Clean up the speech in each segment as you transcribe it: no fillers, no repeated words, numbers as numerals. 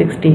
60।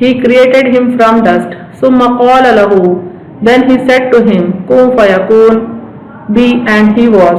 he created him from dust. Summa qala lahu, then he said to him, kun fayakun, be, and he was.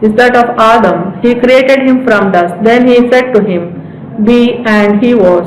is that of Adam. He created him from dust. Then he said to him, be, and he was.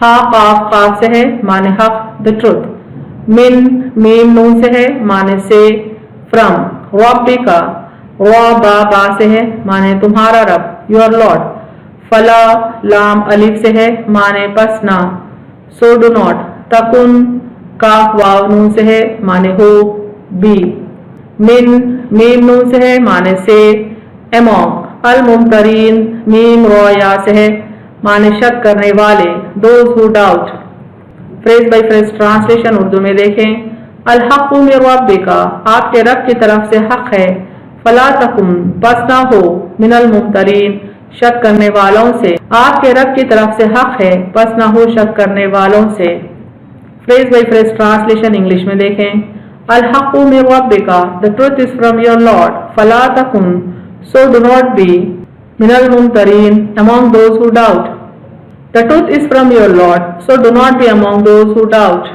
ہا قاف قاف سے ہے معنی حق the truth. من میم نون سے ہے معنی سے from. ربکا را با با سے ہے معنی تمہارا رب your lord. فلا لام الف سے ہے معنی پس نہ so do not. تکن کاف واو نون سے ہے معنی ہو بی. من میم نون سے ہے معنی سے among. الممترین میم رو یا سے ہے معنی شک کرنے والے those who doubt. Phrase by phrase translation Urdu میں دیکھیں. الحق من ربک آپ کے رب کی طرف سے حق ہے. فلا تکن پس نہ ہو من الممترین شک کرنے والوں سے. آپ کے رب کی طرف سے حق ہے پس نہ ہو شک کرنے والوں سے. Phrase by phrase translation English میں دیکھیں. الحق من ربک the truth is from your Lord. فلا تکن so do not be من الممترین among those who doubt. The truth is from your Lord so do not be among those who doubt.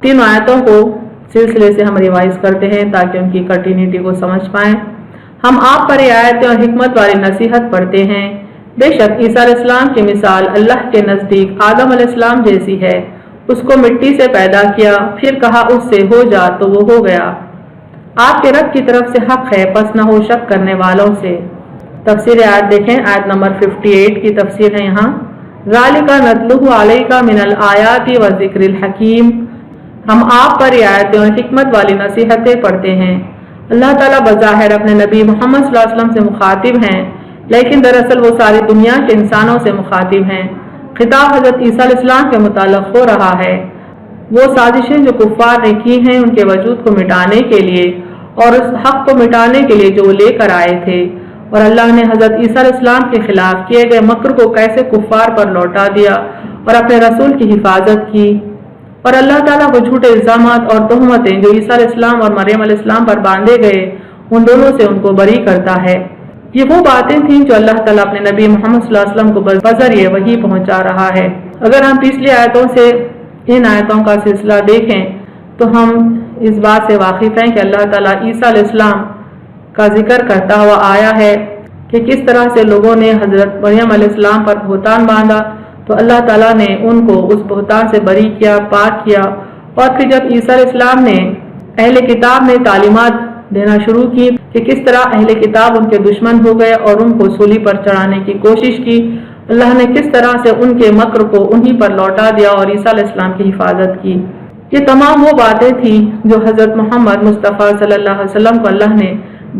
تین آیتوں کو سلسلے سے ہم ریوائز کرتے ہیں تاکہ ان کی کنٹینیوٹی کو سمجھ پائیں. ہم آپ پر یہ آیتیں اور حکمت والی نصیحت پڑھتے ہیں. بے شک عیسیٰ علیہ السلام کی مثال اللہ کے نزدیک آدم علیہ السلام جیسی ہے. اس کو مٹی سے پیدا کیا پھر کہا اس سے ہو جا تو وہ ہو گیا. آپ کے رب کی طرف سے حق ہے پس نہ ہو شک کرنے والوں سے. تفسیر آیت دیکھیں. آیت نمبر 58 کی تفسیر ہے یہاں. ذالک نتلوہ علیک من الآیات والذکر الحکیم. ہم آپ پر آیتیں اور حکمت والی نصیحتیں پڑھتے ہیں. اللہ تعالیٰ بظاہر اپنے نبی محمد صلی اللہ علیہ وسلم سے مخاطب ہیں لیکن دراصل وہ ساری دنیا کے انسانوں سے مخاطب ہیں. خطاب حضرت عیسیٰ علیہ السلام کے متعلق ہو رہا ہے. وہ سازشیں جو کفار نے کی ہیں ان کے وجود کو مٹانے کے لیے اور اس حق کو مٹانے کے لیے جو وہ لے کر آئے تھے، اور اللہ نے حضرت عیسیٰ علیہ السلام کے خلاف کیے گئے مکر کو کیسے کفار پر لوٹا دیا اور اپنے رسول کی حفاظت کی. اور اللہ تعالیٰ وہ جھوٹے الزامات اور تہمتیں جو عیسیٰ علیہ السلام اور مریم علیہ السلام پر باندھے گئے ان دونوں سے ان کو بری کرتا ہے. یہ وہ باتیں تھیں جو اللہ تعالیٰ اپنے نبی محمد صلی اللہ علیہ وسلم کو بذریعہ وحی پہنچا رہا ہے. اگر ہم پچھلی آیتوں سے ان آیتوں کا سلسلہ دیکھیں تو ہم اس بات سے واقف ہیں کہ اللہ تعالیٰ عیسیٰ علیہ السلام کا ذکر کرتا ہوا آیا ہے کہ کس طرح سے لوگوں نے حضرت مریم علیہ السلام پر بہتان باندھا تو اللہ تعالیٰ نے ان کو اس بہتان سے بری کیا، پاک کیا. اور پھر جب عیسیٰ علیہ السلام نے اہل کتاب نے تعلیمات دینا شروع کی کہ کس طرح اہل کتاب ان کے دشمن ہو گئے اور ان کو سولی پر چڑھانے کی کوشش کی، اللہ نے کس طرح سے ان کے مکر کو انہی پر لوٹا دیا اور عیسیٰ علیہ السلام کی حفاظت کی. یہ تمام وہ باتیں تھیں جو حضرت محمد مصطفیٰ صلی اللہ علیہ وسلم کو اللہ نے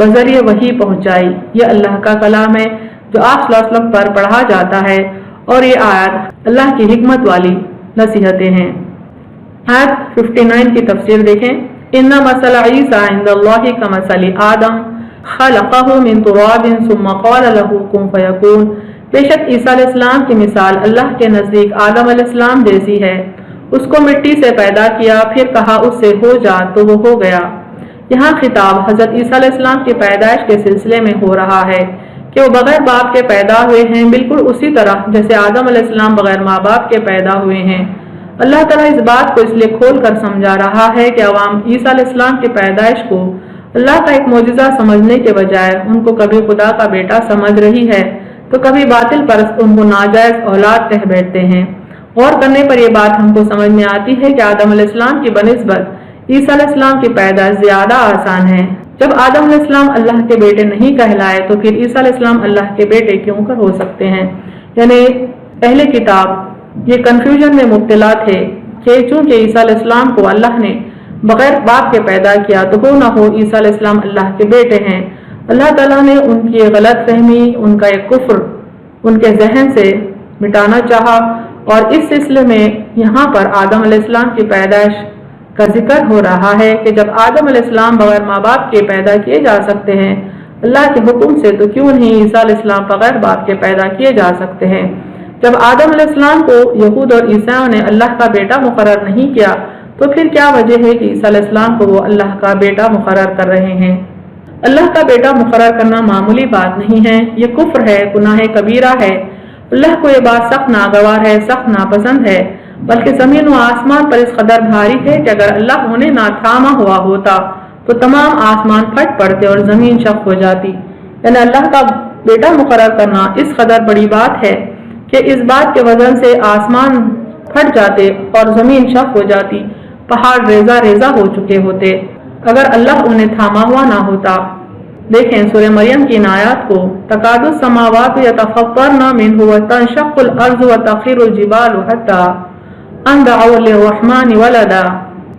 بذریعہ وحی پہنچائی. یہ اللہ کا کلام ہے جو آپ صلی اللہ علیہ وسلم پر پڑھا جاتا ہے اور یہ آیت اللہ کی حکمت والی نصیحتیں ہیں. آیت 59 کی تفسیر دیکھیں. ان مثل عیسیٰ عند اللہ کمثل آدم خلقہ من تراب ثم قال له کن فیکون. بے شک عیسیٰ علیہ السلام کی مثال اللہ کے نزدیک آدم علیہ السلام جیسی ہے. اس کو مٹی سے پیدا کیا پھر کہا اس سے ہو جا تو وہ ہو گیا. یہاں خطاب حضرت عیسیٰ علیہ السلام کی پیدائش کے سلسلے میں ہو رہا ہے کہ وہ بغیر باپ کے پیدا ہوئے ہیں، بالکل اسی طرح جیسے آدم علیہ السلام بغیر ماں باپ کے پیدا ہوئے ہیں. اللہ تعالیٰ اس بات کو اس لیے کھول کر سمجھا رہا ہے کہ عوام عیسیٰ علیہ السلام کی پیدائش کو اللہ کا ایک معجزہ سمجھنے کے بجائے ان کو کبھی خدا کا بیٹا سمجھ رہی ہے تو کبھی باطل پرست ان کو ناجائز اولاد کہہ بیٹھتے ہیں. غور کرنے پر یہ بات ہم کو سمجھ میں آتی ہے کہ آدم علیہ السلام کی بنسبت عیسیٰ علیہ السلام کی پیدائش زیادہ آسان ہے. جب آدم علیہ السلام اللہ کے بیٹے نہیں کہلائے تو پھر عیسیٰ علیہ السلام اللہ کے بیٹے کیوں کر ہو سکتے ہیں؟ یعنی اہل کتاب یہ کنفیوژن میں مبتلا تھے کہ چونکہ عیسیٰ علیہ السلام کو اللہ نے بغیر باپ کے پیدا کیا تو ہو نہ ہو عیسیٰ علیہ السلام اللہ کے بیٹے ہیں. اللہ تعالیٰ نے ان کی غلط فہمی، ان کا ایک کفر ان کے ذہن سے مٹانا چاہا اور اس سلسلے میں یہاں پر آدم علیہ السلام کی پیدائش کا ذکر ہو رہا ہے کہ جب آدم علیہ السلام بغیر ماں باپ کے پیدا کیے جا سکتے ہیں اللہ کے حکم سے تو کیوں نہیں عیسیٰ علیہ السلام بغیر باپ کے پیدا کیے جا سکتے ہیں؟ جب آدم علیہ السلام کو یہود اور عیسائیوں نے اللہ کا بیٹا مقرر نہیں کیا تو پھر کیا وجہ ہے کہ عیسیٰ علیہ السلام کو وہ اللہ کا بیٹا مقرر کر رہے ہیں؟ اللہ کا بیٹا مقرر کرنا معمولی بات نہیں ہے، یہ کفر ہے، گناہ کبیرہ ہے. اللہ کو یہ بات سخت ناگوار ہے، سخت ناپسند ہے، بلکہ زمین و آسمان پر اس قدر بھاری ہے کہ اگر اللہ انہیں نہ تھاما ہوا ہوتا تو تمام آسمان پھٹ پڑتے اور زمین شق ہو جاتی. یعنی اللہ کا بیٹا مقرر کرنا اس قدر بڑی بات ہے کہ اس بات کے وزن سے آسمان پھٹ جاتے اور زمین شق ہو جاتی، پہاڑ ریزہ ریزہ ہو چکے ہوتے اگر اللہ انہیں تھاما ہوا نہ ہوتا۔ دیکھیں سورہ مریم کی ان آیات کو، تکاد السماوات یتفطرن منہ وتنشق الارض وتخر الجبال حتی ان دعوا للرحمن ولدا،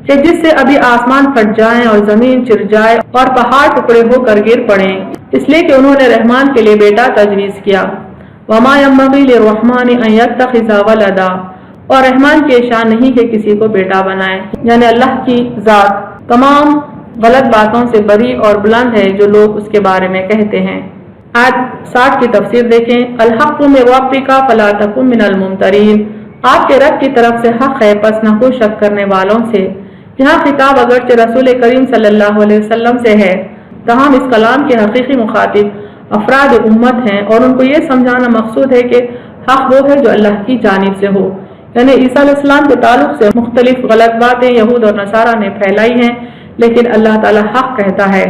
کہ جس سے ابھی آسمان پھٹ جائیں اور زمین چر جائے اور پہاڑ ٹکڑے ہو کر گر پڑیں، اس لیے کہ انہوں نے رحمان کے لیے بیٹا تجویز کیا۔ وما ينبغي للرحمن ان يتخذ ولدا، اور رحمان کی شان نہیں کہ کسی کو بیٹا بنائے، یعنی اللہ کی ذات تمام غلط باتوں سے بری اور بلند ہے جو لوگ اس کے بارے میں کہتے ہیں۔ آیت 60 کی تفسیر دیکھیں، الحق من ربک فلا تکن من الممترین، آپ کے رب کی طرف سے حق ہے پس نہ ہو شک کرنے والوں سے۔ یہاں خطاب اگرچہ رسول کریم صلی اللہ علیہ وسلم سے ہے، تاہم اس کلام کے حقیقی مخاطب افراد امت ہیں اور ان کو یہ سمجھانا مقصود ہے کہ حق وہ ہے جو اللہ کی جانب سے ہو، یعنی عیسیٰ علیہ السلام کے تعلق سے مختلف غلط باتیں یہود اور نصارہ نے پھیلائی ہیں، لیکن اللہ تعالیٰ حق کہتا ہے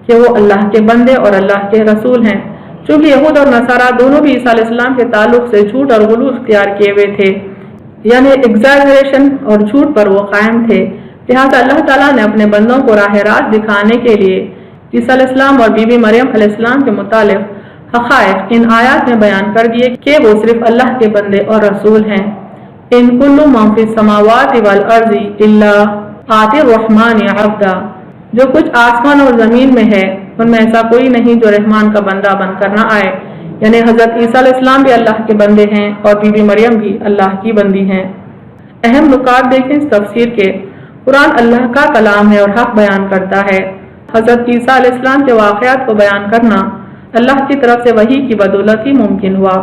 کہ وہ اللہ کے بندے اور اللہ کے رسول ہیں۔ چونکہ یہود اور نصارہ دونوں بھی عیسیٰ علیہ السلام کے تعلق سے جھوٹ اور غلو اختیار کیے ہوئے تھے، یعنی ایگزیجریشن اور جھوٹ پر وہ قائم تھے، لہٰذا اللہ تعالیٰ نے اپنے بندوں کو راہ راست دکھانے کے لیے عیسیٰ علیہ السلام اور بی بی مریم علیہ السلام کے متعلق حقائق ان آیات میں بیان کر دیے کہ وہ صرف اللہ کے بندے اور رسول ہیں۔ ان کل من فی السماوات والارض الا آتی الرحمن عبدا، جو کچھ آسمان اور زمین میں ہے ان میں ایسا کوئی نہیں جو رحمان کا بندہ بن کر نہ آئے، یعنی حضرت عیسیٰ علیہ السلام بھی اللہ کے بندے ہیں اور بی بی مریم بھی اللہ کی بندی ہیں۔ اہم نکات دیکھیں اس تفسیر کے، قرآن اللہ کا کلام ہے اور حق بیان کرتا ہے۔ حضرت عیسیٰ علیہ السلام کے واقعات کو بیان کرنا اللہ کی طرف سے وحی کی بدولت ہی ممکن ہوا۔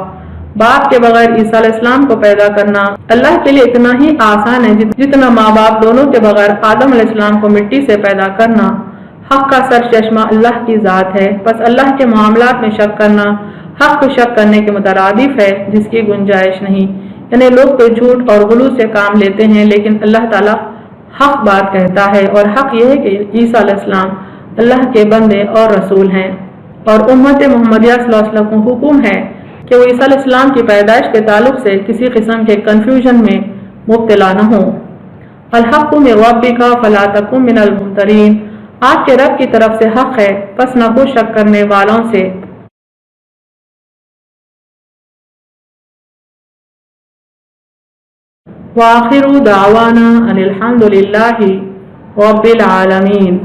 باپ کے بغیر عیسیٰ علیہ السلام کو پیدا کرنا اللہ کے لیے اتنا ہی آسان ہے جتنا ماں باپ دونوں کے بغیر آدم علیہ السلام کو مٹی سے پیدا کرنا۔ حق کا سر چشمہ اللہ کی ذات ہے، بس اللہ کے معاملات میں شک کرنا حق کو شک کرنے کے مترادف ہے جس کی گنجائش نہیں، یعنی لوگ تو جھوٹ اور غلو سے کام لیتے ہیں لیکن اللہ تعالیٰ حق بات کہتا ہے، اور حق یہ ہے کہ عیسیٰ علیہ السلام اللہ کے بندے اور رسول ہیں، اور امت محمدیہ صلی اللہ علیہ وسلم کو حکم ہے کہ وہ عیسیٰ علیہ السلام کی پیدائش کے تعلق سے کسی قسم کے کنفیوژن میں مبتلا نہ ہوں۔ الحق من ربک فلا تکن من الممترین، آپ کے رب کی طرف سے حق ہے پس نہ ہو شک کرنے والوں سے۔ وآخر دعوانا ان الحمد للہ رب العالمین۔